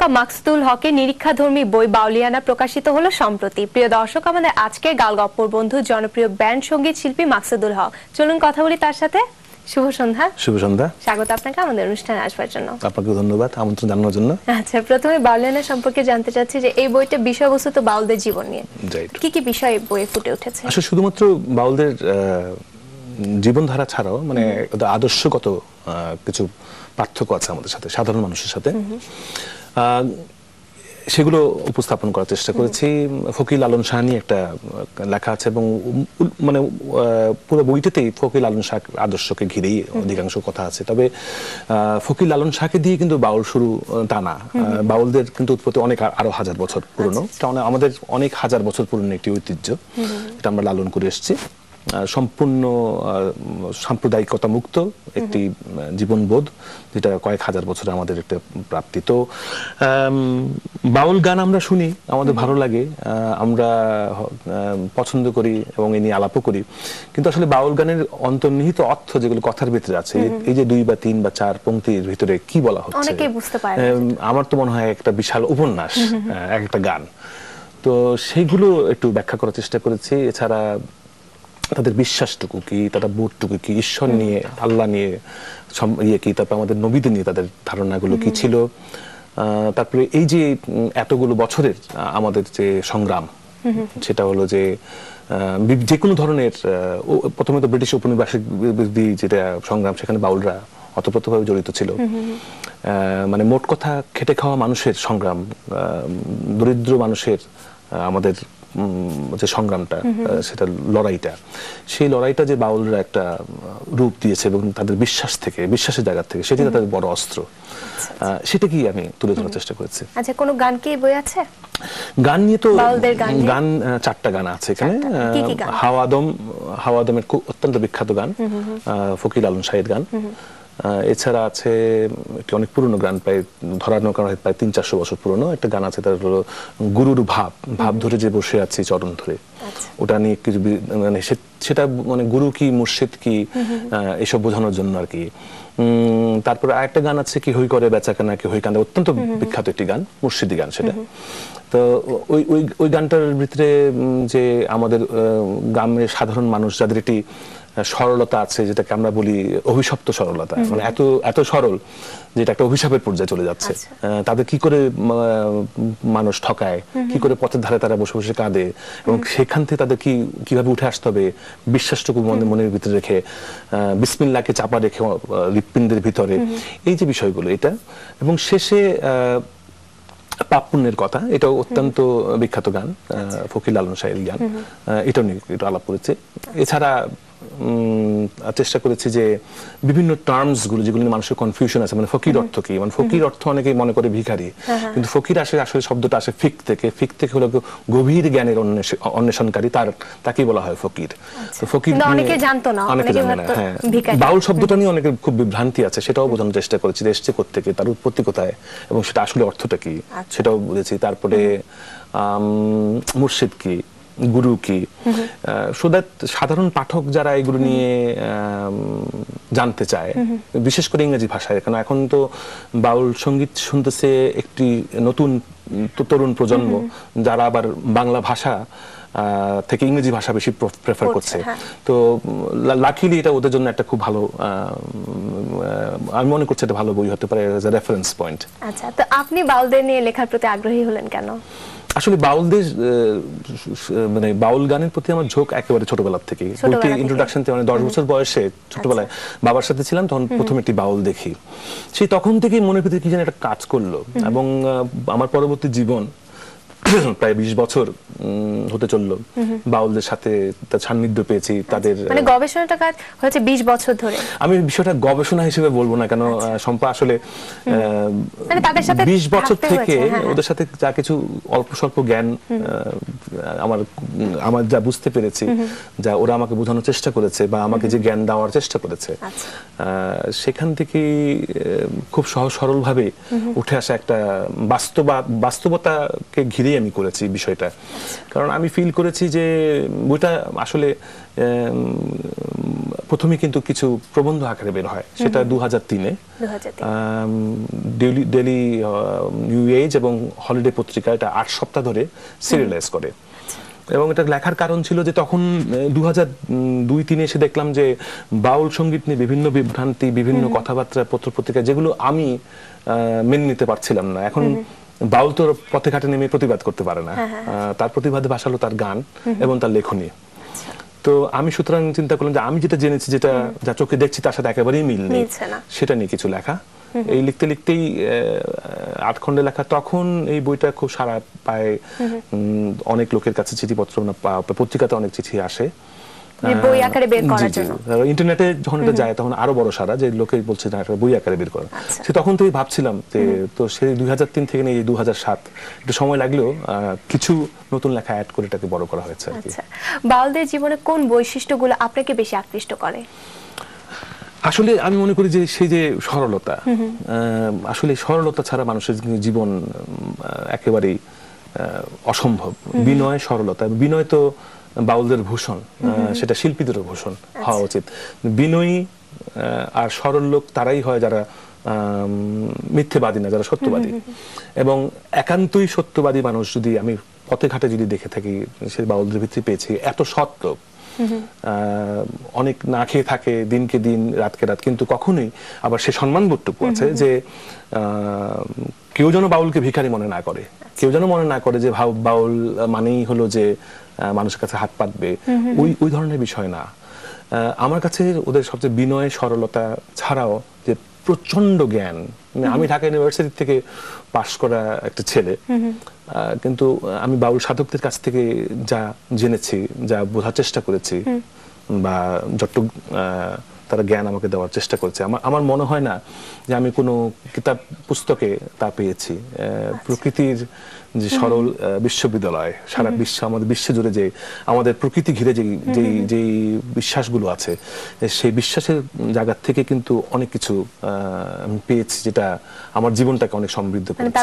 লেখক মাকসুদুল হকের নিরীক্ষাধর্মী বই বাউলিয়ানা প্রকাশিত হলো সম্প্রতি। প্রিয় দর্শক, আমাদের আজকের গালগপ্পর বন্ধু জনপ্রিয় ব্যান্ড সঙ্গীত শিল্পী মাকসুদুল হক। চলুন কথা বলি তার সাথে। শুভ সন্ধ্যা। শুভ সন্ধ্যা। স্বাগত আপনাকে আমাদের অনুষ্ঠানে আসবার জন্য। আপনাকে ধন্যবাদ আমন্ত্রণ জানানোর জন্য। আচ্ছা, প্রথমে বাউলিয়ানা সম্পর্কে জানতে চাচ্ছি যে এই বইটা বিষয়বস্তু তো বাউলদের জীবন নিয়ে, কি কি বিষয় বইয়ে ফুটে উঠেছে? আসলে শুধুমাত্র বাউলদের জীবনধারা ছাড়াও মানে আদর্শগত কিছু পার্থক্য আছে আমাদের সাথে, সাধারণ মানুষের সাথে, সেগুলো উপস্থাপন করার চেষ্টা করেছি। ফকির লালন শাহ নিয়ে একটা লেখা আছে এবং মানে পুরো বইটাতেই ফকির লালন শাহ আদর্শকে ঘিরেই অধিকাংশ কথা আছে। তবে ফকির লালন শাহকে দিয়ে কিন্তু বাউল শুরু তা না। বাউলদের কিন্তু উৎপত্তি অনেক আরো হাজার বছর পুরনো। আমাদের অনেক হাজার বছর পুরনো একটি ঐতিহ্য, এটা আমরা লালন করে এসেছি। সম্পূর্ণ সাম্প্রদায়িকতা মুক্ত একটি জীবনবোধ, যেটা কয়েক হাজার বছরে আমাদের একটা প্রাপ্তি। তো বাউল গান আমরা শুনি, আমাদের ভালো লাগে, আমরা পছন্দ করি এবং এ নিয়ে আলাপও করি। কিন্তু আসলে বাউল গানের অন্তর্নিহিত অর্থ যেগুলো কথার ভিতরে আছে, এই যে 2 বা 3 বা 4 পংক্তির ভিতরে কি বলা হচ্ছে, অনেকেই বুঝতে পারে। আমার তো মনে হয় একটা বিশাল উপন্যাস, একটা গান। তো সেইগুলো একটু ব্যাখ্যা করার চেষ্টা করেছি। এছাড়া তাদের বিশ্বাসটুকু কি, তাদের বোধটুকু কি, ঈশ্বর নিয়ে, আল্লাহ নিয়ে কি, তারপর আমাদের নবীদের নিয়ে তাদের ধারণাগুলো কি ছিল, তারপরে এই যে এতগুলো বছরের আমাদের যে সংগ্রাম, সেটা হলো যে যে কোনো ধরনের, প্রথমে তো ব্রিটিশ উপনিবেশিক বিরোধী যেটা সংগ্রাম, সেখানে বাউলরা অতপ্রতভাবে জড়িত ছিল। মানে মোট কথা খেটে খাওয়া মানুষের সংগ্রাম, দরিদ্র মানুষের আমাদের যে সংগ্রামটা, সেটা লড়াইটা, সেই লড়াইটা যে বাউলরা একটা রূপ দিয়েছে এবং তাদের বিশ্বাস থেকে, বিশ্বাসের জায়গা থেকে, সেটি তাদের বড় অস্ত্র। সেটা কি আমি তুলে ধরার চেষ্টা করেছি। আচ্ছা, কোনো গান কি বই আছে? গান নিয়ে তো গান 4টা গান আছে এখানে। হাওয়াদমের খুব অত্যন্ত বিখ্যাত গান, ফকির লালন শাহের গান। এছাড়া আছে একটি অনেক পুরনো গান, প্রায় ধরানো কারণ প্রায় 300-400 বছর পুরনো একটা গান আছে, তার হলো গুরুর ভাব ধরে যে বসে আছি চরণ ধরে। ওটা নিয়ে কিছু মানে সেটা মানে গুরু কি মুর্শিদ কি এসব বোঝানোর জন্য আর কি। তারপরে আরেকটা গান আছে কি হই করে বেচাকেনা কি হই কান্দে, অত্যন্ত বিখ্যাত একটি গান, মুর্শিদি গান সেটা। তো ওই গানটার ভিতরে যে আমাদের গ্রামের সাধারণ মানুষ যাদের একটি সরলতা আছে, যেটাকে আমরা বলি অভিশপ্ত সরলতা, মানে এত সরল যেটা একটা অভিশাপের পর্যায়ে চলে যাচ্ছে। তাদের কি করে মানুষ ঠকায়, কি করে পথের ধারে তারা বসে বসে কাঁদে, এবং সেখান থেকে তাদের কিভাবে উঠে আসতে হবে, বিশ্বাসটুকু মনের ভিতরে রেখে, বিসমিল্লাহকে চাপা রেখে হৃৎপিণ্ডের ভিতরে, এই যে বিষয়গুলো এটা। এবং শেষে পাপ পুণ্যের কথা, এটাও অত্যন্ত বিখ্যাত গান, ফকির লালন শাহের গান, এটাও নিয়ে একটু আলাপ করেছে। এছাড়া চেষ্টা করেছি যে বিভিন্ন টার্মস গুলো যেগুলো নিয়ে মানুষের কনফিউশন আছে, মানে ফকির অর্থ কি, মানে ফকির অর্থ অনেকেই মনে করে ভিখারি, কিন্তু ফকির আসলে শব্দটা আসে ফিক থেকে হলো গভীর জ্ঞানের অন্বেষণকারী, তাকেই বলা হয় ফকির। তো ফকির অনেকে জানতো না, অনেকে জানে না। হ্যাঁ, বাউল শব্দটা নিয়ে অনেকের খুব বিভ্রান্তি আছে, সেটাও বোঝানোর চেষ্টা করেছি, এসছে কোত্থেকে, তার উৎপত্তি কোথায়, এবং সেটা আসলে অর্থটা কি, সেটাও বুঝেছি। তারপরে মুর্শিদ কি, গুরু কি, সো দ্যাট সাধারণ পাঠক যারা এগুলো নিয়ে জানতে চায়, বিশেষ করে ইংরেজি ভাষায়, কারণ এখন তো বাউল সঙ্গীত শুনতেছে একটি নতুন তরুণ প্রজন্ম, যারা আবার বাংলা ভাষা থেকে ইংরেজি ভাষা বেশি প্রেফার করছে। তো লাকিলি এটা ওদের জন্য একটা খুব ভালো, আমি মনে করছি এটা ভালো বই হতে পারে এজ আ রেফারেন্স পয়েন্ট। আচ্ছা, তো আপনি বাউলদের নিয়ে লেখার প্রতি আগ্রহী হলেন কেন? আসলে বাউলদের মানে বাউল গানের প্রতি আমার ঝোঁক একেবারে ছোটবেলার থেকে। বইতে ইন্ট্রোডাকশন থেকে, মানে 10 বছর বয়সে ছোটবেলায় বাবার সাথে ছিলাম, তখন প্রথম একটি বাউল দেখি। সেই তখন থেকেই মনের ভিতরে কি যেন একটা কাজ করলো, এবং আমার পরবর্তী জীবন প্রায় 20 বছর হতে চললো বাউলদের সাথে তার সান্নিধ্য পেয়েছি। তাদের মানে গবেষণাটা কাজ হয়েছে 20 বছর ধরে। আমি বিষয়টা গবেষণা হিসেবে বলবো না, কেন সম্পা আসলে মানে তাদের সাথে 20 বছর থেকে ওদের সাথে যা কিছু অল্প স্বল্প জ্ঞান আমার যা বুঝতে পেরেছি, যা ওরা আমাকে বোঝানোর চেষ্টা করেছে বা আমাকে যে জ্ঞান দেওয়ার চেষ্টা করেছে, সেখান থেকে খুব সহজ সরল ভাবে উঠে আসা একটা বাস্তবতাকে ঘিরে আমি করেছি বিষয়টা, কারণ আমি ফিল করেছি যে বইটা আসলে প্রথমে কিন্তু কিছু প্রবন্ধ আকারে বের হয়, সেটা 2003-এ ডেইলি নিউ এজ এবং হলিডে পত্রিকা এটা 8 সপ্তাহ ধরে সিরিয়ালাইজ করে। এবং এটা লেখার কারণ ছিল যে তখন 2002-03 এসে দেখলাম যে বাউল সঙ্গীত নিয়ে বিভিন্ন বিভ্রান্তি, বিভিন্ন কথাবার্তা পত্রপত্রিকা, যেগুলো আমি মেনে নিতে পারছিলাম না। এখন বাউল তো পথে ঘাটে নেমে প্রতিবাদ করতে পারে না, তার প্রতিবাদে ভাষা হলো তার গান এবং তার লেখনী। তো আমি সুতরাং চিন্তা করলাম যে আমি যেটা জেনেছি, যেটা যা চোখে দেখছি তার সাথে একেবারেই মিল নেই, সেটা নিয়ে কিছু লেখা। এই লিখতে লিখতেই 8 খণ্ডে লেখা, তখন এই বইটা খুব সাড়া পায়, অনেক লোকের কাছে চিঠিপত্র, পত্রিকাতে অনেক চিঠি আসে বই আকারে বের করার জন্য। ইন্টারনেটে যখন এটা যায় তখন আরো বড় সারা, যে লোকে বলছে না বই আকারে বের করা। সে তখন থেকে ভাবছিলাম যে তো সেই 2003 থেকে নিয়ে 2007 একটু সময় লাগলেও কিছু নতুন লেখা অ্যাড করে এটাকে বড় করা হয়েছে। আচ্ছা, বাউলদের জীবনে কোন বৈশিষ্ট্যগুলো আপনাকে বেশি আকৃষ্ট করে? আসলে আমি মনে করি যে সেই যে সরলতা, আসলে সরলতা ছাড়া মানুষের জীবন একেবারেই অসম্ভব। বিনয়, সরলতা, বিনয় তো বাউলদের ভূষণ, সেটা শিল্পীদেরও ভূষণ হওয়া উচিত। বিনয়ী আর সরল লোক তারাই হয় যারা মিথ্যেবাদী না, যারা সত্যবাদী। এবং একান্তই সত্যবাদী মানুষ যদি আমি পথে ঘাটে যদি দেখে থাকি, সে বাউলদের ভিতরে পেয়েছি। এত সৎ লোক, অনেক না খেয়ে থাকে দিনকে দিন রাতকে রাত, কিন্তু কখনোই আবার সে সম্মানবোধটুকু আছে যে কেউ যেন বাউলকে ভিখারি মনে না করে, কেউ যেন মনে না করে যে বাউল মানেই হলো যে মানুষের কাছে হাত পাতবে, ওই ধরনের বিষয় না। আমার কাছে ওদের সবচেয়ে বিনয়, সরলতা ছাড়াও যে প্রচন্ড জ্ঞান। আমি ঢাকা ইউনিভার্সিটি থেকে পাশ করা একটা ছেলে, কিন্তু আমি বাউল সাধকদের কাছ থেকে যা জেনেছি, যা বোঝার চেষ্টা করেছি, বা যতটুকু তারা জ্ঞান আমাকে দেওয়ার চেষ্টা করেছে, আমার মনে হয় না যে আমি কোনো কিতাব পুস্তকে তা পেয়েছি। প্রকৃতির যে সরল বিশ্ববিদ্যালয়, সারা বিশ্ব, আমাদের বিশ্ব জুড়ে যে আমাদের প্রকৃতি ঘিরে যে বিশ্বাসগুলো আছে, সেই বিশ্বাসের জায়গা থেকে কিন্তু অনেক কিছু আমি পেয়েছি, যেটা আমার জীবনটাকে অনেক সমৃদ্ধ করেছে।